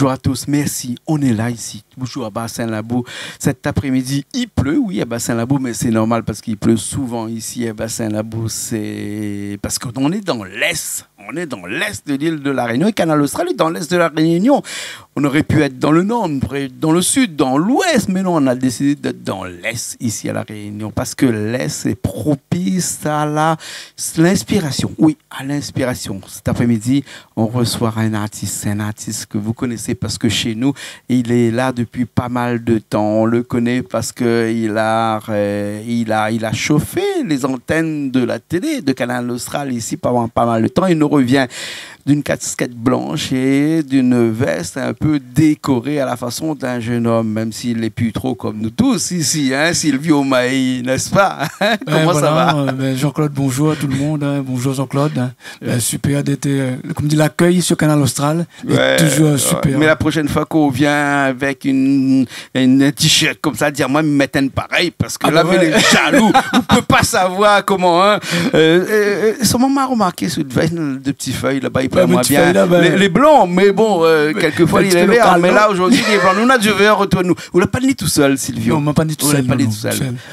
Bonjour à tous, merci. On est là ici, toujours à Bas-Saint-Labo. Cet après-midi, il pleut, oui, à Bas-Saint-Labo, mais c'est normal parce qu'il pleut souvent ici à Bas-Saint-Labo. C'est parce qu'on est dans l'Est. On est dans l'Est de l'île de la Réunion. Et Canal Austral est dans l'Est de la Réunion. On aurait pu être dans le Nord, dans le Sud, dans l'Ouest, mais non, on a décidé d'être dans l'Est, ici à la Réunion, parce que l'Est est propice à l'inspiration. Oui, à l'inspiration. Cet après-midi, on reçoit un artiste que vous connaissez parce que chez nous, il est là depuis pas mal de temps. On le connaît parce qu'il a chauffé les antennes de la télé de Canal Austral ici pendant pas mal de temps. Il nous revient d'une casquette blanche et d'une veste un peu décorée à la façon d'un jeune homme, même s'il n'est plus trop comme nous tous ici, hein, Silvio Maï, n'est-ce pas? Comment ça va? Jean-Claude, bonjour à tout le monde. Hein, bonjour Jean-Claude. Super d'être, comme dit, l'accueil sur Canal Austral. Toujours super. Mais la prochaine fois qu'on vient avec une t-shirt comme ça, dire moi, me mettre un pareil, parce que là, les jaloux, on ne peut pas savoir comment. Hein. Son maman a remarqué sur de petites feuilles là-bas. Moi bien les blancs, mais bon, quelquefois il est vert, mais là aujourd'hui il est blanc. Nous on a du vert autour de nous. Vous l'avez pas dit tout seul, Silvio? Non, on m'a pas dit tout seul.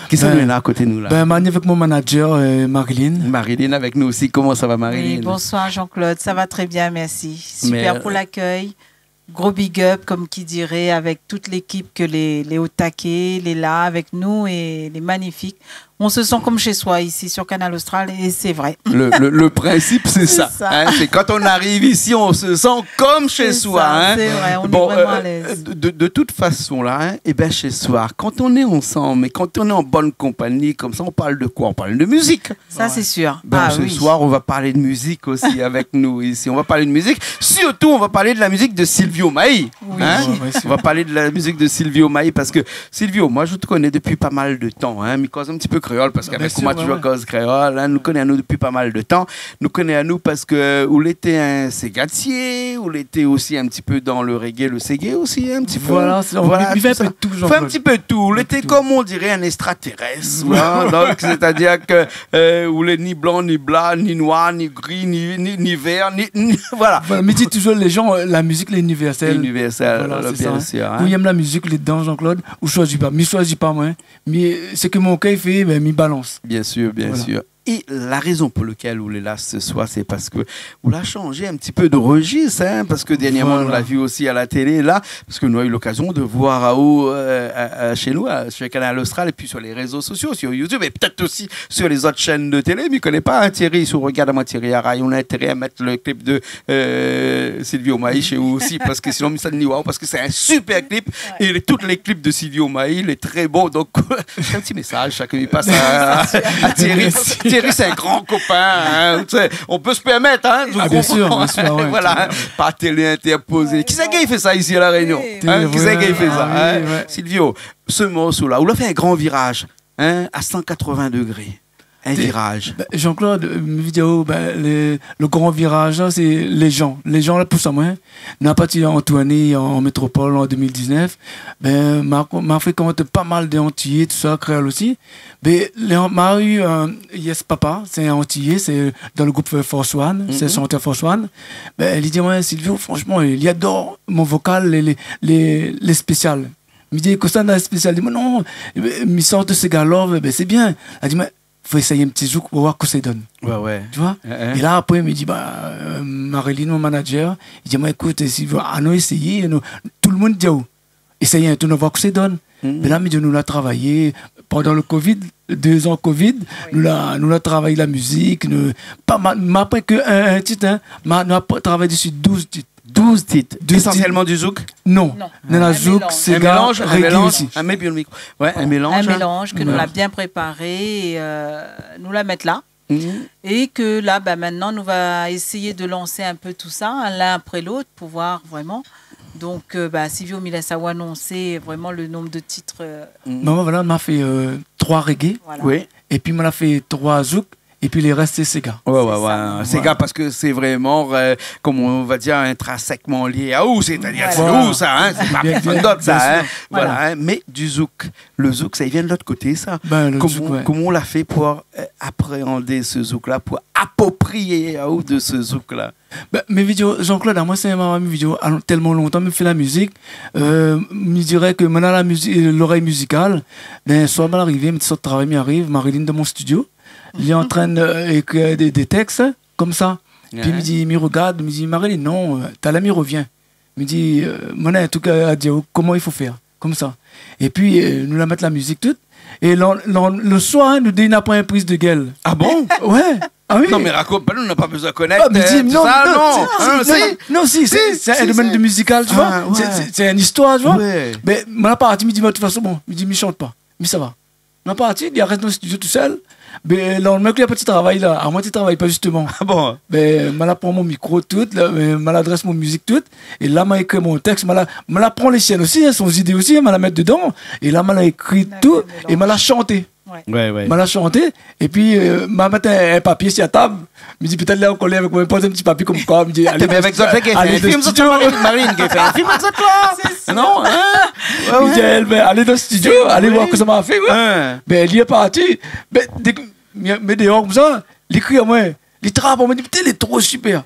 Qui sont là à côté de nous là? Ben, avec mon manager, Marilyn. Marilyn avec nous aussi. Comment ça va, Marilyn? Oui, bonsoir Jean-Claude, ça va très bien, merci. Super pour l'accueil. Gros big up, comme qui dirait, avec toute l'équipe que les hauts taquets, les là avec nous et les magnifiques. On se sent comme chez soi ici sur Canal Austral et c'est vrai. Le principe, c'est ça. Hein, c'est quand on arrive ici, on se sent comme chez soi. Hein. C'est vrai, on est vraiment à l'aise. De toute façon, là, hein, et ben chez soi, quand on est ensemble et quand on est en bonne compagnie, comme ça, on parle de quoi? On parle de musique. Ça, c'est sûr. Ce soir, on va parler de musique aussi avec nous ici. On va parler de musique. Surtout, on va parler de la musique de Silvio Maï. Oui. Hein? On va parler de la musique de Silvio Maï parce que Silvio, moi, je te connais depuis pas mal de temps. Hein, mais cause un petit peu créole parce qu'avec comment tu joues cause créole, hein, nous connaît à nous depuis pas mal de temps. Nous connaît à nous parce que où était un ségatier, où était aussi un petit peu dans le reggae, le ségué aussi un petit peu. Voilà, il fait un peu tout. Fait un petit peu tout. Il était comme on dirait un extraterrestre. Voilà, donc c'est-à-dire que où il est ni blanc, ni blanc, ni noir, ni gris, ni vert, voilà. Mais dit toujours les gens, la musique est universelle. Universelle, voilà, bien sûr. Hein. Vous aimez la musique, les dents, Jean-Claude, ou choisis pas. Mais choisis pas moi. Mais ce que mon cœur fait, mais m'y balance. Bien sûr, bien sûr. Et la raison pour laquelle on est là ce soir, c'est parce que on a changé un petit peu de registre, hein, parce que dernièrement, on l'a vu aussi à la télé, là, parce que nous avons eu l'occasion de voir chez nous, sur Canal Austral, et puis sur les réseaux sociaux, sur YouTube, et peut-être aussi sur les autres chaînes de télé, mais je ne connais pas, hein, Thierry, si on regarde à moi Thierry Araï, on a intérêt à mettre le clip de Silvio Maï chez vous aussi, parce que sinon, ça ne wow, parce que c'est un super clip, et tous les clips de Silvio Maï, il est très bon, donc c'est un petit message, chacun lui passe à Thierry. Thierry, c'est un grand copain. Hein, on peut se permettre. Hein, bien sûr. Ouais, voilà, hein, pas télé interposée. Qui c'est qui fait ça ici à La Réunion? Hein, qui c'est qui fait ça? Hein? Silvio, ce morceau-là, on a fait un grand virage, hein, à 180 degrés. Un virage. Jean-Claude, vidéo, le grand virage, c'est les gens. Les gens, là, pour ça, moi, n'a pas été en tournée en métropole en 2019. M'a fréquenté pas mal d'Antillais, tout ça, créole aussi. Mais m'a eu Yes Papa, c'est un Antillais, c'est dans le groupe Force One, c'est chanteur Force One. Il dit, ouais, Silvio, franchement, il adore mon vocal, les spéciales. Il dit, que ça, dans les spéciales, il dit, non, il sort de ces gars-là, c'est bien. Il dit, mais faut essayer un petit zouk pour voir que ça donne. Ouais. Tu vois? Et là, après, il me dit, Marilyn, mon manager, il dit, moi, écoute, si vous allons essayer, tout le monde dit, essayez un tour, voir que ça donne. Mais là, nous l'avons travaillé pendant le Covid, 2 ans Covid, nous l'avons travaillé la musique, pas après qu'un titre, hein, nous avons travaillé dessus 12 titres. 12 titres. Essentiellement du zouk? Non. Un zouk, c'est un mélange. Un mélange que nous l'avons bien préparé et nous la mettre là. Et que là, maintenant, nous va essayer de lancer un peu tout ça, l'un après l'autre, pour voir vraiment. Donc, Silvio Milasawa annoncé vraiment le nombre de titres. Voilà, on m'a fait 3 reggae. Voilà. Oui. Et puis, on a fait 3 zouk. et puis les restes, c'est Sega. Ouais. Sega, parce que c'est vraiment, comme on va dire, intrinsèquement lié à où, c'est-à-dire c'est où ça, hein, c'est pas personne d'autre ça. Hein. Voilà. Hein. Mais du zouk, le zouk, ça vient de l'autre côté, ça. Comment on l'a fait pour appréhender ce zouk-là, pour approprier à où de ce zouk-là? Mes vidéos, Jean-Claude, moi, c'est ma vidéo tellement longtemps, me fait la musique. Je dirais que maintenant, l'oreille musicale, soit mal arrivé, mais soit de travail m'arrive, Marilyn dans mon studio, il est en train d'écrire des textes, comme ça. Puis il me regarde, il me dit, Marilyn, non, t'as l'ami revient. Il me dit, mon en tout cas, à dire comment il faut faire, comme ça. Et puis, nous la mettre la musique toute. Et le soir, nous donnons pas une prise de gueule. Ah bon? Ouais. Ah oui. Non, mais raconte pas, nous n'a pas besoin de connaître. Non, c'est un domaine de musical, tu vois. C'est une histoire, tu vois. Mais mon parti, il me dit, de toute façon, bon, il me dit, il chante pas. Mais ça va. Mon parti, il reste dans le studio tout seul. Mais le mec, il a pas de travail là. À moi, tu travailles pas justement. Ah bon? Mais je prends mon micro tout, je l'adresse mon musique toute. Et là, je écrit mon texte. Je prends les siennes aussi, son idée aussi, je la mettre dedans. Et là, je écrit tout et je la chanté. Ouais. Je la chanté. Et puis, je mets un papier sur la table. Je me dis peut-être là, on collait avec moi, pose un petit papier comme quoi. Je me dis, allez, mais avec ça, fait qu'il fait un film sur Marine, qui fait un film avec ça là. Non, hein? Je dis, allez dans le studio, allez voir ce que ça m'a fait. Mais elle y est partie. Mais dehors comme ça, il crie à moi, il trappe, on me dit, putain, il est trop super.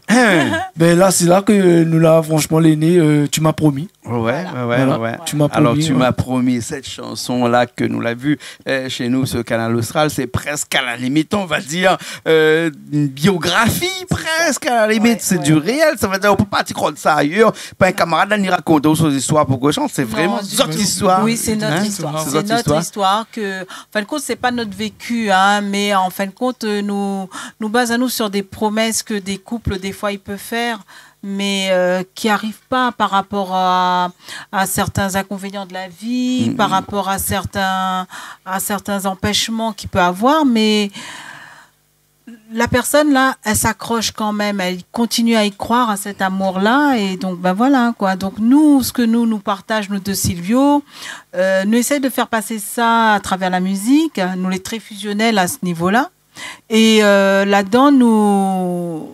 Ben là, c'est là que nous, là, franchement, l'aîné, tu m'as promis. Ouais. Tu m'as promis. Alors, tu m'as promis cette chanson-là que nous l'avons vue chez nous sur Canal Austral, c'est presque à la limite, on va dire, une biographie, presque à la limite. C'est du réel, ça veut dire, on peut pas croire ça ailleurs. Pas un camarade ni raconter aux histoires pour que chante, c'est vraiment notre histoire. Oui, c'est notre histoire. C'est notre histoire que, en fin de compte, c'est pas notre vécu, hein, mais en fin de compte, nous basons sur des promesses que des couples, des fois, ils peuvent faire, mais qui n'arrivent pas par rapport à certains inconvénients de la vie, par rapport à certains empêchements qu'il peut avoir, mais la personne là, elle s'accroche quand même, elle continue à y croire à cet amour-là, et donc ben voilà quoi. Donc nous, ce que nous partage nous deux Silvio, nous essaye de faire passer ça à travers la musique, nous les très fusionnels à ce niveau-là, et là-dedans nous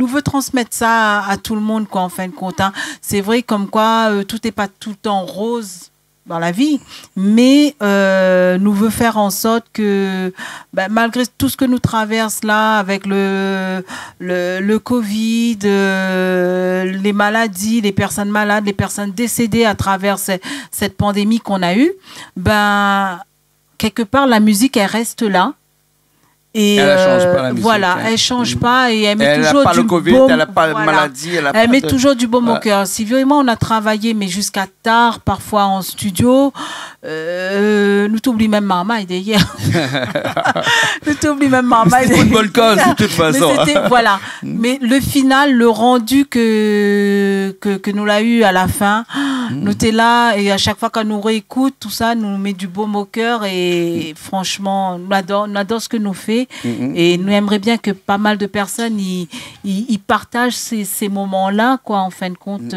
veut transmettre ça à tout le monde, quoi, en fin de compte. Hein. C'est vrai comme quoi tout n'est pas tout le temps rose dans la vie, mais nous veut faire en sorte que malgré tout ce que nous traversons là, avec le Covid, les maladies, les personnes malades, les personnes décédées à travers cette pandémie qu'on a eue, quelque part la musique elle reste là. Et elle change pas la musique. Voilà, elle change pas et elle met toujours du du COVID, baume. Elle n'a pas de maladie. Elle met toujours du baume au cœur. Silvio et moi, on a travaillé, mais jusqu'à tard, parfois en studio. Nous t'oublions même Marmaille d'ailleurs. Nous t'oublions même Marmaille. C'était une bonne cause de toute façon. Voilà. Mais le final, le rendu que nous l'a eu à la fin, nous t'es là et à chaque fois qu'on nous réécoute, tout ça nous met du baume au cœur et franchement, nous adore ce que nous fait. Et nous aimerions bien que pas mal de personnes ils partagent ces moments-là, quoi, en fin de compte,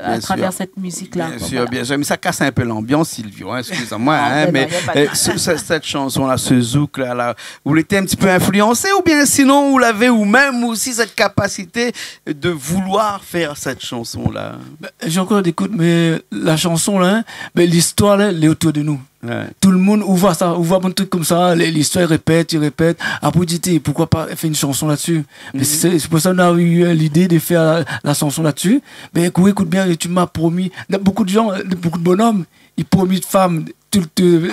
à travers cette musique-là. Bien sûr, mais ça casse un peu l'ambiance, Silvio, hein, excusez-moi, mais cette chanson-là, ce zouk-là, vous l'étiez un petit peu influencé ou bien sinon vous l'avez ou même aussi cette capacité de vouloir faire cette chanson-là? J'ai encore d'écoute, mais la chanson-là, l'histoire, là, elle est autour de nous. Ouais. Tout le monde voit ça, on voit un truc comme ça, l'histoire il répète. Après, dit pourquoi pas faire une chanson là-dessus. C'est pour ça qu'on a eu l'idée de faire la chanson là-dessus. Mais écoute bien, tu m'as promis. Beaucoup de gens, beaucoup de bonhommes, ils promettent femmes,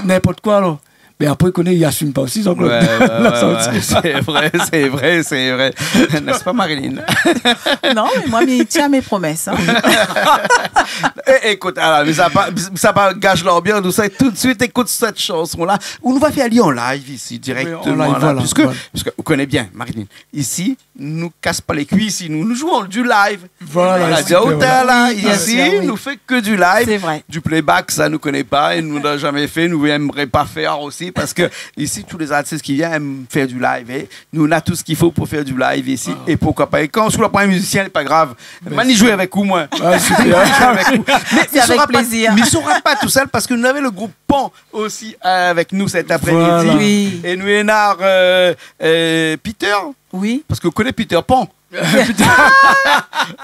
n'importe quoi alors. Mais après, il n'assume pas aussi. Donc c'est vrai. N'est-ce pas, Marilyn? Non, mais moi, il tient mes promesses. Hein. Écoute, alors, mais ça pas gâche l'ambiance, tout ça. Tout de suite, écoute cette chanson-là. On nous va faire aller en live ici, directement. Oui, live, puisque vous connaissez bien, Marilyn. Ici, nous casse pas les cuisses, nous jouons du live. Voilà. Ici, nous fait que du live. C'est vrai. Du playback, ça nous connaît pas et nous n'a jamais fait, nous n'aimerait pas faire aussi. ici parce que ici, tous les artistes qui viennent aiment faire du live. Et nous, on a tout ce qu'il faut pour faire du live ici. Et pourquoi pas. Et quand on se prend un musicien, c'est pas grave. Mani jouer avec vous, moi. Mais c'est avec plaisir. Mais il ne sera pas tout seul parce que nous avons le groupe Pont aussi avec nous cet après-midi. Voilà. Oui. Et nous, Hénard, Peter. Oui. Parce que vous connaissez Peter Pan.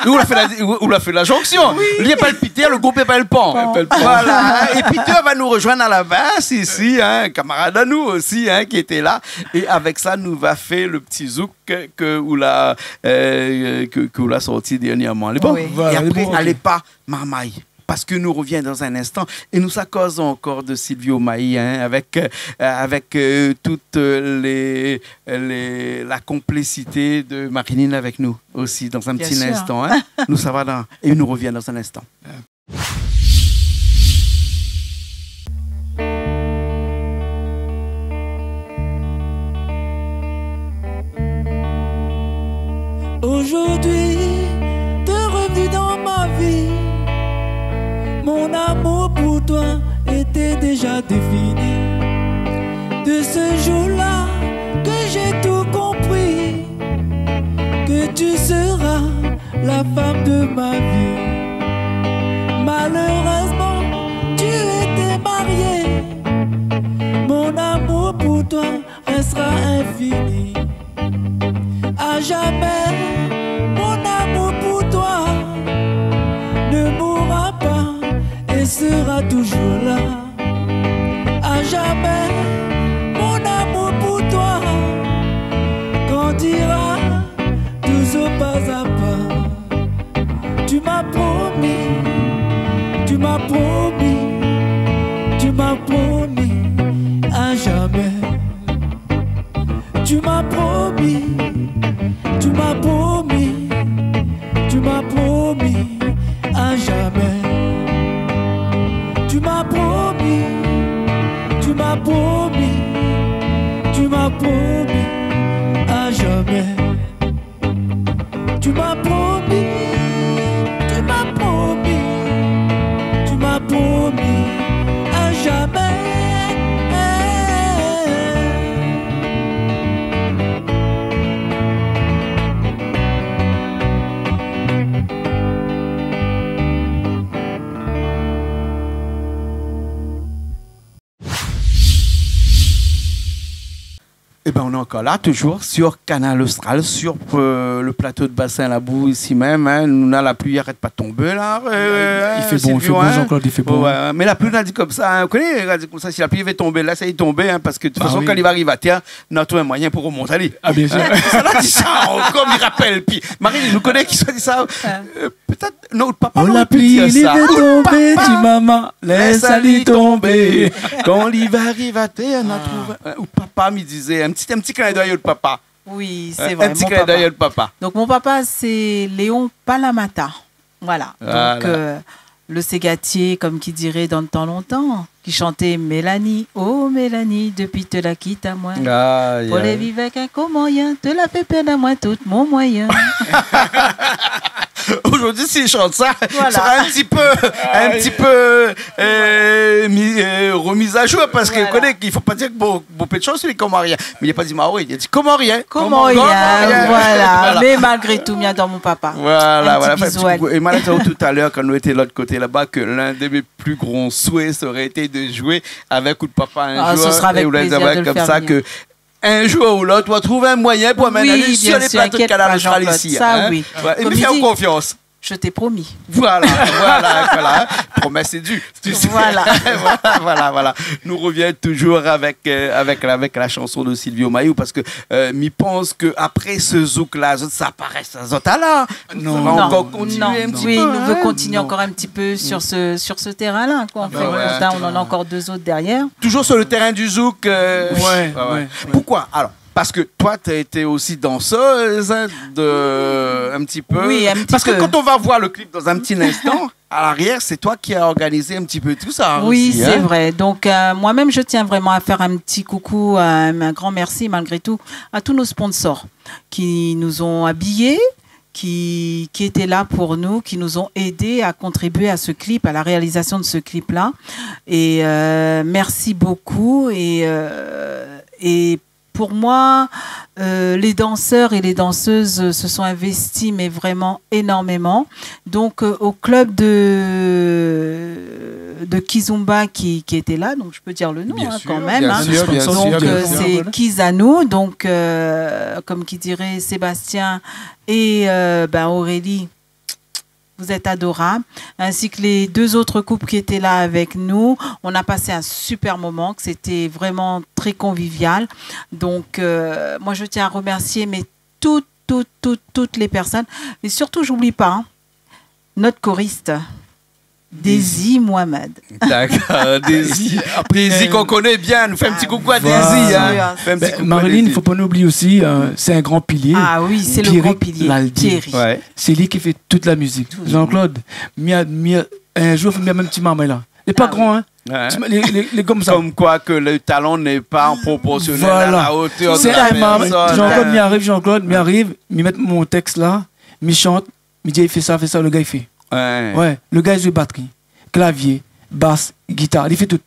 Nous, on a fait la jonction. Il n'y a pas le Peter, le groupe n'est pas le Pan. Voilà. Et Peter va nous rejoindre à la basse ici, un camarade à nous aussi qui était là. Et avec ça, nous va faire le petit zouk que vous a sorti dernièrement. Bon. Oui. Et après, allez pas marmaille. Parce que nous revient dans un instant et nous causons encore de Silvio Maï avec toute la complicité de Marinine avec nous aussi dans un petit instant. Nous ça va et nous revient dans un instant. Aujourd'hui, t'es revenu dans ma vie. Mon amour pour toi était déjà défini. De ce jour-là que j'ai tout compris, que tu seras la femme de ma vie. Malheureusement, tu étais mariée. Mon amour pour toi restera infini. À jamais, mon amour pour toi ne mourra pas et sera toujours là. À jamais, mon amour pour toi grandira toujours pas à pas. Tu m'as promis, tu m'as promis, tu m'as promis à jamais. Tu m'as promis, tu m'as promis, tu m'as promis à jamais. Tu m'as promis, tu m'as promis, tu m'as promis à jamais. Tu m'as promis, tu m'as promis, tu m'as promis à jamais. Eh ben, on est encore là, toujours sur Canal Austral, sur le plateau de Bassin-Labou, ici même. Nous, la pluie n'arrête pas de tomber, là. Il fait bon, Jean-Claude, il fait bon. Ouais, mais la pluie, on a dit comme ça. Vous connaissez, on a dit comme ça, si la pluie va tomber, là, ça y est tombé, parce que de toute façon, quand il va arriver à terre, on a trouvé un moyen pour remonter. Allez. Ah, bien sûr. Ça l'a dit ça, comme il rappelle. Puis, Marie, il nous connaît qui soit dit ça. Peut-être, notre papa, la pluie, il va tomber, tu maman, laisse aller tomber. Quand l'hiver arrive à terre, on a trouvé. Ou papa me disait, un petit clin d'œil de papa. Oui, c'est vrai. Un petit clin d'œil de papa. Donc, mon papa, c'est Léon Palamata. Voilà. Donc, le ségatier, comme qui dirait dans le temps longtemps, qui chantait Mélanie, oh Mélanie, depuis te la quitte à moi. Pour les vivre avec un moyen, te la fait perdre à moi tout mon moyen. Aujourd'hui, s'il chante ça, voilà. Ça sera un petit peu remise à jour parce qu'il connaît qu'il ne faut pas dire que beaucoup de choses, il est comorien. Mais il n'a pas dit maori, il a dit comorien. Voilà. Mais malgré tout, bien dans mon papa. Voilà. Et malheureusement, tout à l'heure, quand nous étions de l'autre côté là-bas, que l'un de mes plus grands souhaits serait été de jouer avec ou de papa un jour. Ce sera avec plaisir de le comme faire ça bien. Que un jour ou l'autre, on va trouver un moyen pour amener sur les plateaux de Canal Austral ici. Ça, oui. Et me faire confiance. Je t'ai promis. Voilà. Promesse est due. Voilà. Nous reviens toujours avec la chanson de Silvio Maï parce que m'y pense que après ce zouk là, ça paraît ça là. Non. Encore continuer un petit peu. Oui, nous veut continuer encore un petit peu sur ce terrain là. On en a encore deux autres derrière. Toujours sur le terrain du zouk. Ouais. Pourquoi alors? Parce que toi, tu as été aussi danseuse un petit peu. Oui, un petit peu. Parce que quand on va voir le clip dans un petit instant, à l'arrière, c'est toi qui as organisé un petit peu tout ça. Oui, aussi, c'est vrai. Donc, moi-même, je tiens vraiment à faire un petit coucou, un grand merci malgré tout à tous nos sponsors qui nous ont habillés, qui étaient là pour nous, qui nous ont aidés à contribuer à ce clip, à la réalisation de ce clip-là. Et merci beaucoup. Et pour moi, les danseurs et les danseuses se sont investis, mais vraiment énormément. Donc, au club de Kizumba qui était là, donc je peux dire le nom quand même. Donc, c'est Kizanu, donc, comme qui dirait Sébastien et Aurélie. Vous êtes adorables, ainsi que les 2 autres couples qui étaient là avec nous. On a passé un super moment, que c'était vraiment très convivial. Donc, moi, je tiens à remercier toutes les personnes. Et surtout, j'oublie pas, notre choriste, Daisy Mohamed. D'accord, Daisy. Daisy qu'on connaît bien. Nous fait un petit coucou à Daisy. Marilyn, il ne faut pas nous oublier aussi, c'est un grand pilier. Ah oui, c'est le grand pilier. Thierry. Ouais. C'est lui qui fait toute la musique. Jean-Claude, un jour, il y a même petit maman là. Il n'est pas grand, hein. Ouais. Les comme ça. Comme quoi que le talent n'est pas en proportionnel à la hauteur de la personne. Jean-Claude m'arrive, il met mon texte là, il chante, il dit il fait ça, le gars il fait. Ouais, le gars il joue batterie, clavier, basse, guitare, il fait tout.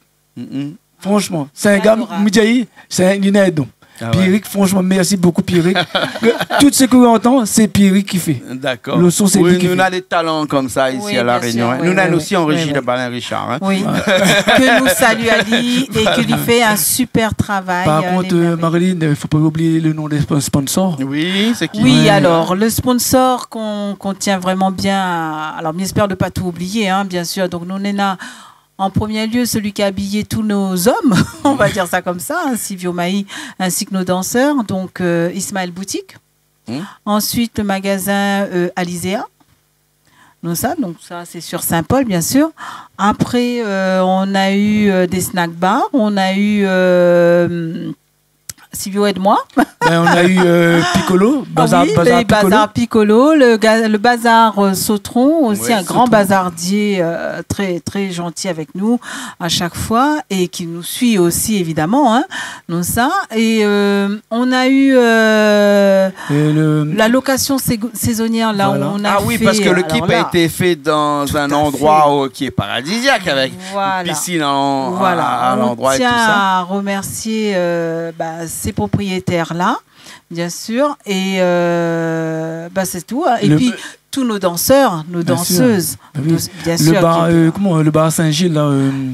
Franchement, c'est un gars, c'est un inédit. Pierrick, franchement, merci beaucoup Pierrick. Tout ce que vous entendez, c'est Pierrick qui fait. D'accord. Le son, c'est lui qui fait. Nous avons des talents comme ça ici à La Réunion. Nous avons aussi en régie de Balin Richard. Oui, que nous salue Ali et que lui fait un super travail. Par contre, Marilyn, il ne faut pas oublier le nom des sponsors. Oui, c'est qui? Oui, alors, le sponsor qu'on tient vraiment bien, alors, j'espère de ne pas tout oublier, bien sûr. Donc, nous, on est là. En premier lieu, celui qui a habillé tous nos hommes, on va dire ça comme ça, Silvio Maï, ainsi que nos danseurs, donc Ismaël Boutique. Ensuite, le magasin Alizéa. Donc ça c'est sur Saint-Paul, bien sûr. Après, on a eu des snack bars, on a eu... Silvio, aide-moi. On a eu Piccolo, bazar Piccolo, le bazar Sautron, aussi un grand bazardier très, très gentil avec nous à chaque fois et qui nous suit aussi évidemment. Donc ça. Et on a eu la location saisonnière là où on a fait. Ah oui, parce que le clip a été fait dans un endroit qui est paradisiaque avec une piscine à l'endroit et tout ça. On tient à remercier ces propriétaires-là, bien sûr, et c'est tout. Et puis, tous nos danseurs, nos danseuses, bien sûr. Le bar Saint-Gilles, là.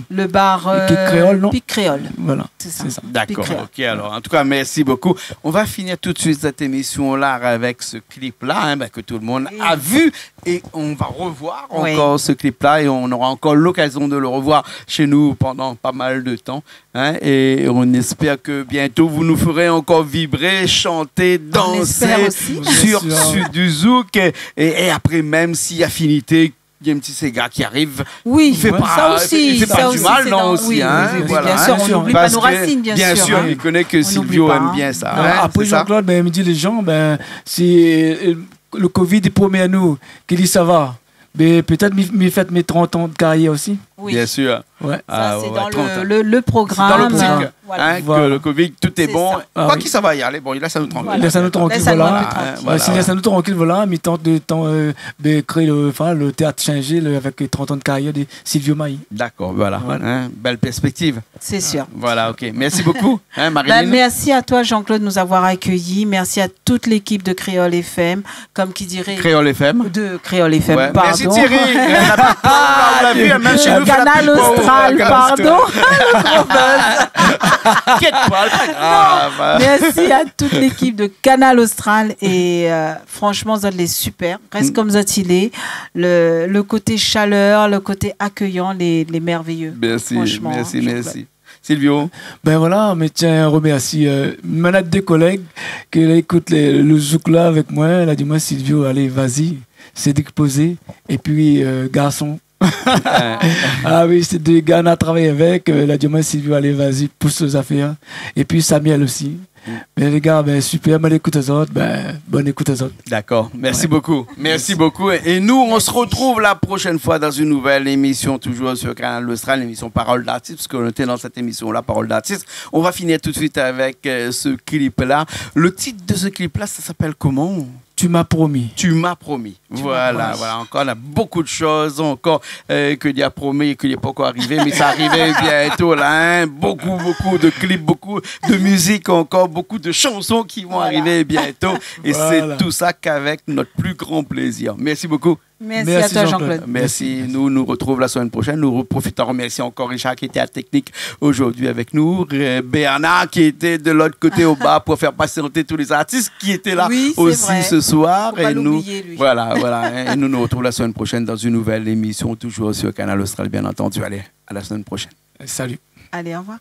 Le bar Créole, non? Pic Créole. Voilà, c'est ça. D'accord, ok. Alors, en tout cas, merci beaucoup. On va finir tout de suite cette émission-là avec ce clip-là que tout le monde a vu. Et on va revoir encore ce clip-là et on aura encore l'occasion de le revoir chez nous pendant pas mal de temps. Et on espère que bientôt vous nous ferez encore vibrer, chanter, danser sur du zouk. Et après, même si affinité, il y a un petit Sega qui arrive. Oui, il fait pas, il fait pas du mal, non, aussi. Bien sûr, on n'oublie pas nos racines, bien sûr. Il connaît que Silvio aime bien ça. Après, Jean-Claude, il me dit les gens, c'est le Covid est promis à nous, qu'il dit ça va. Mais peut-être m'y fait mes 30 ans de carrière aussi. Oui. Bien sûr. Ouais. Ça, c'est dans le programme. Dans l'optique. Que le Covid, tout est bon. Quoi qu'il ça va y aller. Bon, il laisse à nous tranquille. Il laisse à nous tranquille, voilà. S'il laisse à nous tranquille, voilà. Mais tente de créer le théâtre changé avec 30 ans de carrière de Silvio Maï. D'accord, voilà. Belle perspective. C'est sûr. Voilà, ok. Merci beaucoup, Marilyn. Merci à toi, Jean-Claude, de nous avoir accueillis. Merci à toute l'équipe de Créole FM. Comme qui dirait. Créole FM. De Créole FM, pardon. Merci Thierry. On l'a vu, même chez nous. Canal Austral, pardon. Merci à toute l'équipe de Canal Austral et franchement, vous êtes super. Reste comme ça, il est. Le côté chaleur, le côté accueillant, les merveilleux. Merci, merci. Silvio. Ben voilà, mais tiens, remercie manette des collègues qui écoutent le zouk là avec moi. Elle a dit, moi, Silvio, allez, vas-y, c'est déposé. Et puis, garçon. Ah oui, c'est deux gars à travailler avec. Elle a dit, moi, Silvio, allez, vas-y, pousse les affaires. Et puis, Samuel aussi. Mais les gars, super, bonne écoute aux autres. Bonne écoute aux autres. D'accord, merci beaucoup. Merci beaucoup. Et nous, on se retrouve la prochaine fois dans une nouvelle émission, toujours sur Canal Austral, l'émission Parole d'artiste, parce qu'on était dans cette émission-là, Parole d'artiste. On va finir tout de suite avec ce clip-là. Le titre de ce clip-là, ça s'appelle comment ? Tu m'as promis. Tu m'as promis. Voilà. Encore, on a beaucoup de choses encore que Dieu a promis et qui n'est pas encore arrivé, mais ça arrivait bientôt là. Hein? Beaucoup de clips, beaucoup de musique, encore beaucoup de chansons qui vont arriver bientôt. Et c'est tout ça qu'avec notre plus grand plaisir. Merci beaucoup. Merci à toi, Jean-Claude. Merci. Nous retrouvons la semaine prochaine. Nous profitons remercier encore Richard qui était à technique aujourd'hui avec nous. Bernard qui était de l'autre côté au bas pour faire patienter tous les artistes qui étaient là aussi ce soir. Et nous, voilà. Et nous retrouvons la semaine prochaine dans une nouvelle émission, toujours sur Canal Austral, bien entendu. Allez, à la semaine prochaine. Salut. Allez, au revoir.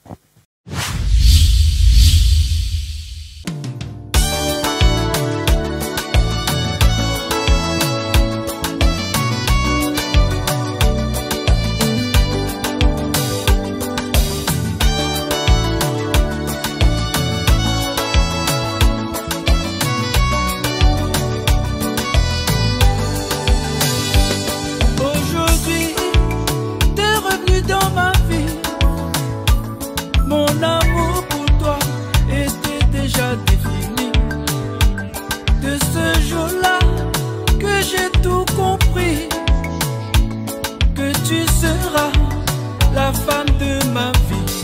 La femme de ma vie.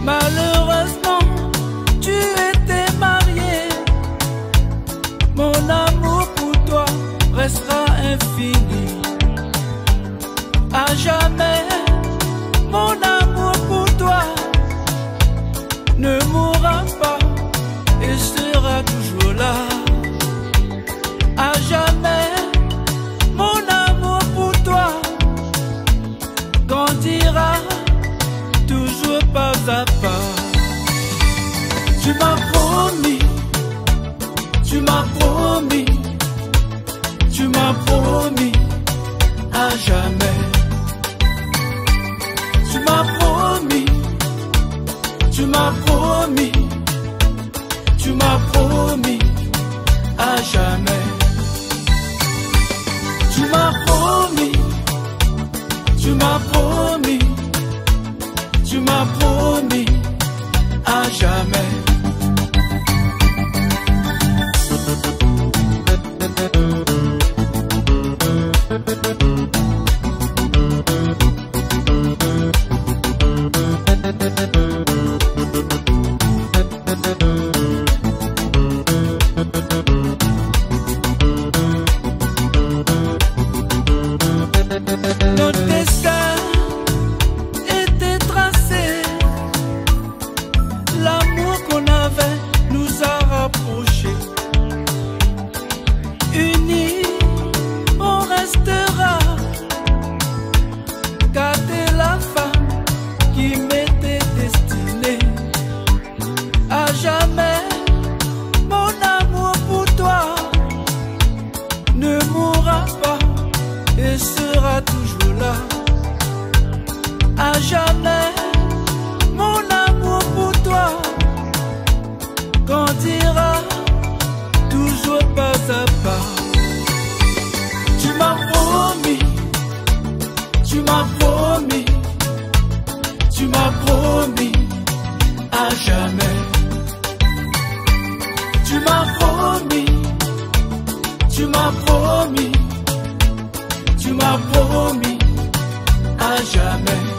Malheureusement, tu étais mariée. Mon amour pour toi restera infini. À jamais, mon amour pour toi ne mourra pas et sera toujours là. À jamais, mon amour pour toi grandira toujours pas à pas. Tu m'as promis, tu m'as promis, tu m'as promis à jamais. Tu m'as promis, tu m'as promis, tu m'as promis à jamais. Tu m'as promis, tu m'as promis, tu m'as promis à jamais. Notre destin était tracé. L'amour qu'on avait nous a rapprochés. Unis, on restera. Car t'es la femme qui m'était destinée. À jamais, mon amour pour toi ne mourra pas et sera toujours là. À jamais, mon amour pour toi grandira toujours pas à pas. Tu m'as promis, tu m'as promis, tu m'as promis à jamais. Tu m'as promis, tu m'as promis, tu m'as promis à jamais.